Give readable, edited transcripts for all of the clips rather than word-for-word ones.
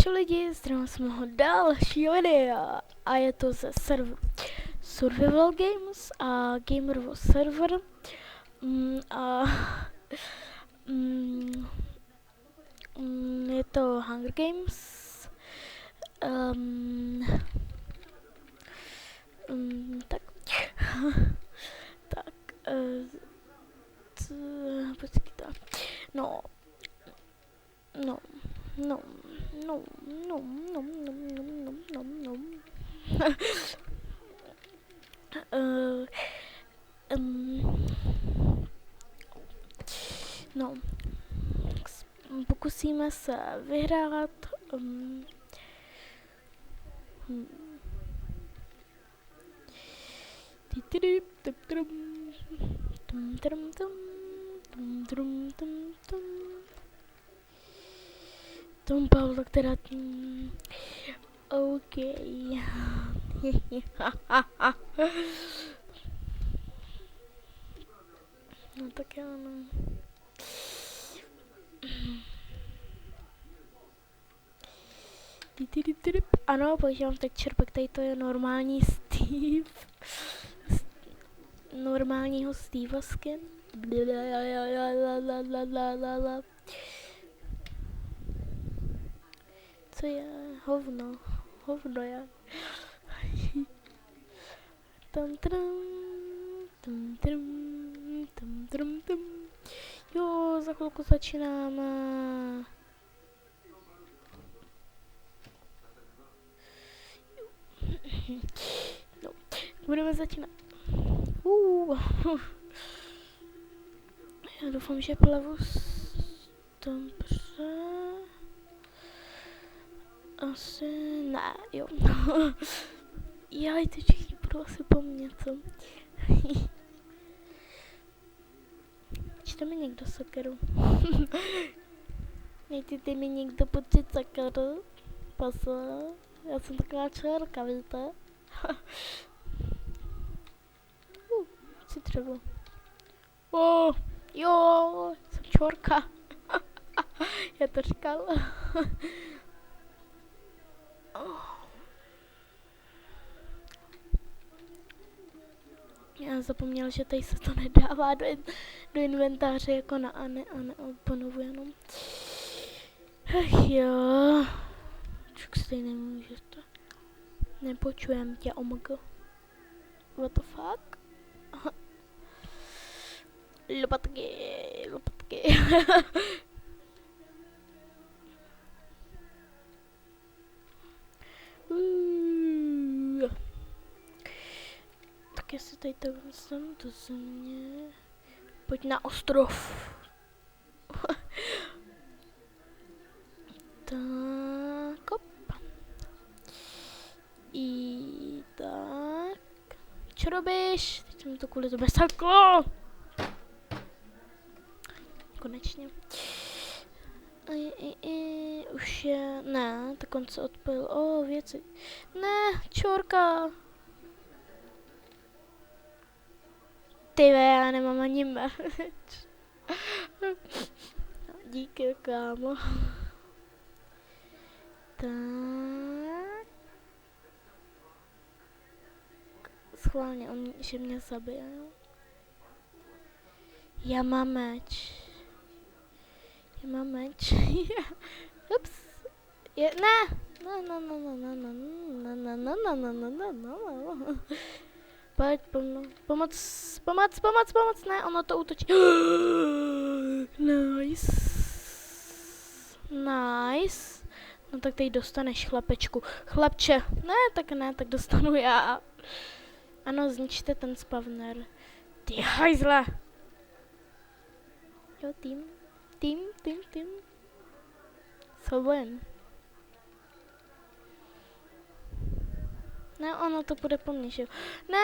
Čau lidi, zdravím z mého dalšího videa a je to ze serveru Survival Games a Gamerovo server a je to Hunger Games. Tak tak počkejte. No pokusíme se vyhrát. Tom Pavlo, která OK. No tak jo, no. Ano, používám teď čerpek, tady to je normální Steve. Normálního Steva skin. Co je? Hovno je. Jo, za chvilku začínáme. No, budeme začínat. Já doufám, že plavu dobře. Asi ne, jo. Já ty všichni budou asi po mně, co? Čte mi někdo sekeru. Nejte mi někdo počít sekeru? Pasa. Já jsem taková čerka, víte? Chci dřevo. Jo, jsem čorka. Já to říkal. Já zapomněl, že tady se to nedává do inventáře jako na a neoponovu jenom. Ach jo. Čuk si tady nemůžete. Nepočujem tě, omg. What the fuck? Lopatky. Tak jestli tady to jsem do země. Pojď na ostrov. Tak, op. I tak. Co robíš? Teď jsem to kvůli tobě saklo. Konečně. Už je, ne, tak on se odpojil. Věci. Ne, čorka. Ty já nemám ani meč. Díky, kámo. Tak. Schválně, že mě zabije. Já mám meč. Ups. Ne. Pojď, pomoc, ne, ono to útočí. Nice. No tak teď dostaneš, chlapečku. Chlapče, ne, tak dostanu já. Ano, zničte ten spawner. Ty hajzle. Jo, tým. Soubojem. Ne, ono to bude po mně, že jo. Ne.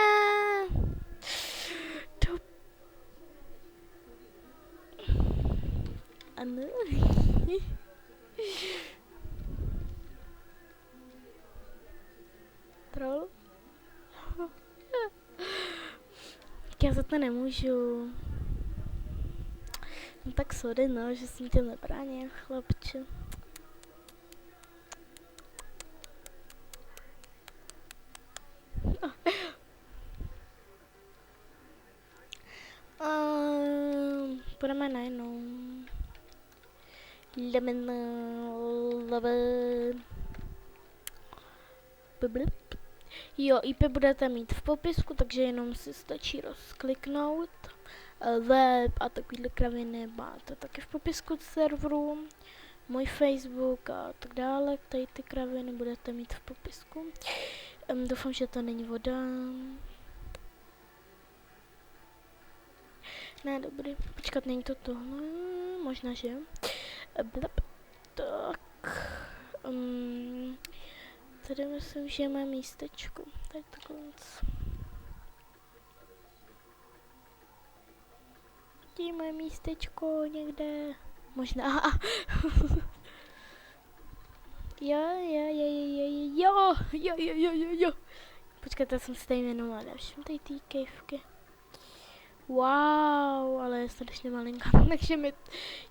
Ano. Troll. Já za to nemůžu. No tak sorry, no, že jsem tě nebránil, chlapče. budeme najednou. Lemon. Jo, IP budete mít v popisku, takže jenom si stačí rozkliknout. Web a takovýhle kraviny máte taky v popisku serveru. Můj Facebook a tak dále, tady ty kraviny budete mít v popisku. Doufám, že to není voda. Ne, dobrý. Počkat, není to tohle. Možná, že jo. Tak. Tady myslím, že má místečko. Tady takhle. Tady má místečko někde. Možná. Jo. Počkejte, já jsem si tady jmenovala dalším tady ty kejvky. Wow, ale je strašně malinká, takže mi,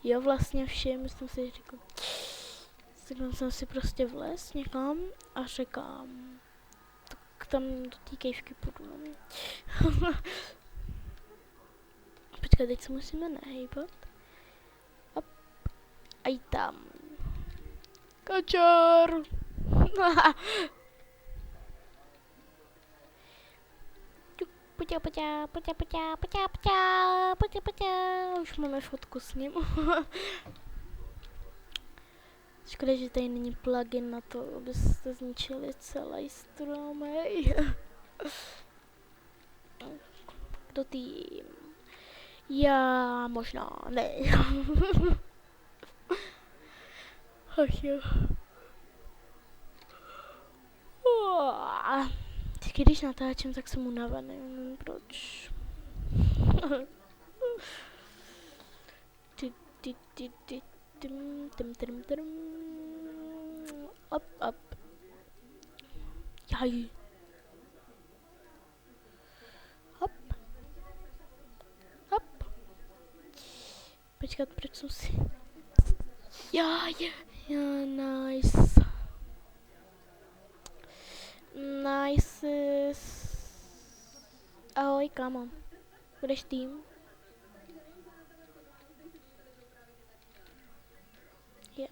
jo, vlastně všem, jsem si řekl, jsem si prostě vlez někam a říkám, tak tam do té kejvky půjdu. Počkej, teď se musíme nehejbat. Hop. A i tam. Kočor! Už máme fotku s ním. Škoda, že tady není plugin na to, abyste zničili celý stromek. Kdo tým? Já možná ne. Ach jo. Vždycky, když natáčím, tak jsem unavený, nevím proč. Up. Jaj. Hop. Počkat, proč jsem si... Já, nice. Nice. Ahoj, kámo. Budeš tým? Je.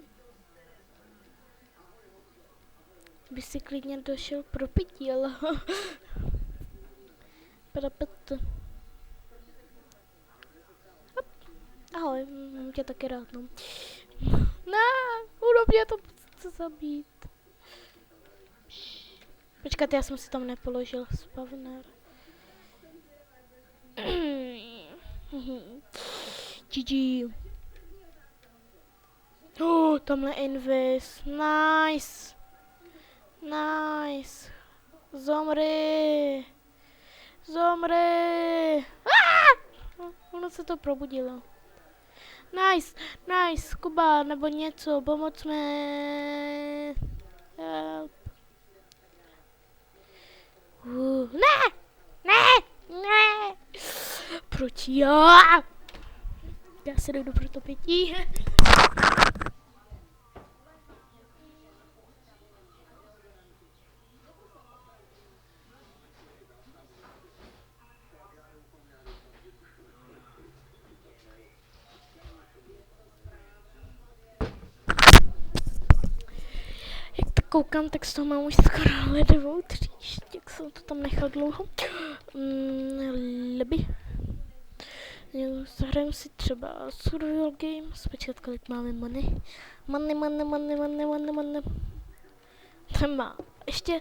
By si klidně došel pro pití, ale... Ahoj, mám tě taky rád, no. Ne, mě to chce zabít. Počkat, já jsem si tam nepoložil spawner. GG. Tamhle invis. Nice. Zomri. Ono se to probudilo. Nice, Kuba, nebo něco, pomoc mi. Help. Ne. Proč já? Já se jdu pro to pití. Koukám, tak z toho mám už skoro ledovou tříšť, jak jsem to tam nechal dlouho. Leby. Zahrajeme si třeba survival games, počkat, kolik máme money. Money. Tam má ještě,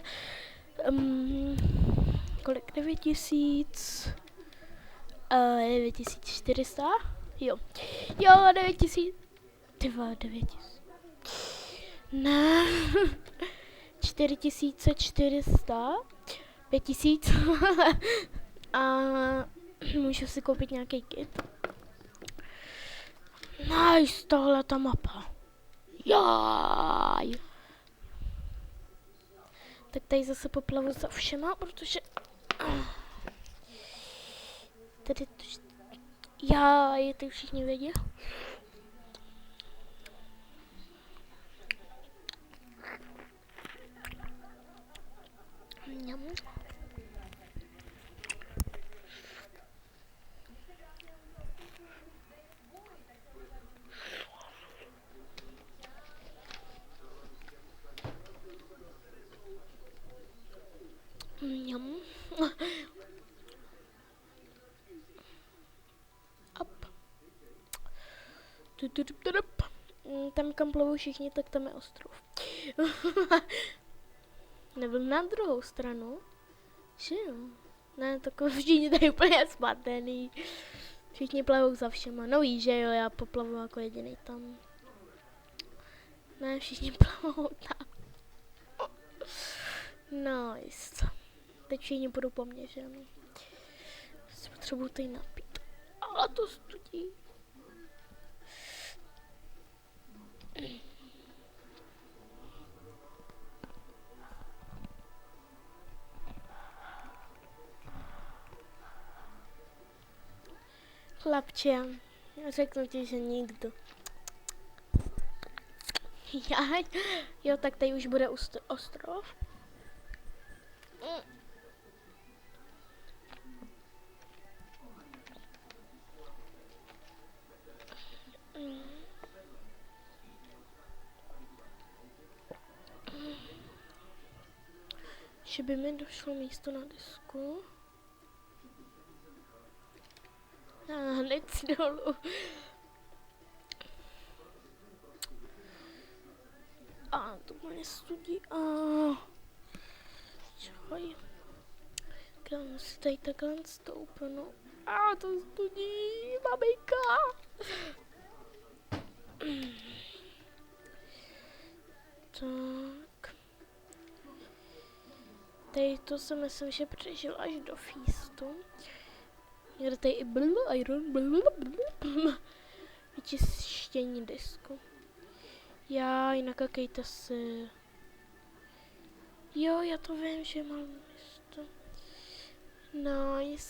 kolik, 9000, 9400, jo, 9000, tyva, 9000. Ne, 4400, 5000 a můžu si koupit nějaký kit. Nice, tohle ta mapa. Jaj. Tak tady zase poplavu za všema, protože tady to... Jaj, ty všichni vědí. Tam, kam plavou všichni, tak tam je ostrov. Nebo na druhou stranu. Že jo? Ne, tak všichni tady úplně smatený. Všichni plavou za všema. No víš, že jo, já poplavu jako jediný tam. Ne, všichni plavou tam. Nice. Teď všichni budou po mně, že ano. Si potřebuju tady napít. A to studí. Chlapče, řeknu ti, že nikdo. Jo, tak tady už bude ostrov. Že by mi došlo místo na disku. A hned dolů. A to mě studí. A čoj. Kam si tady takhle stoupnu. A to studí, maminka. Tak. Tady to si myslím, že přežil až do feastu. Někde tady i iron vyčištění disku. Já jinak akejte si. Jo, já to vím, že mám místo. Nice.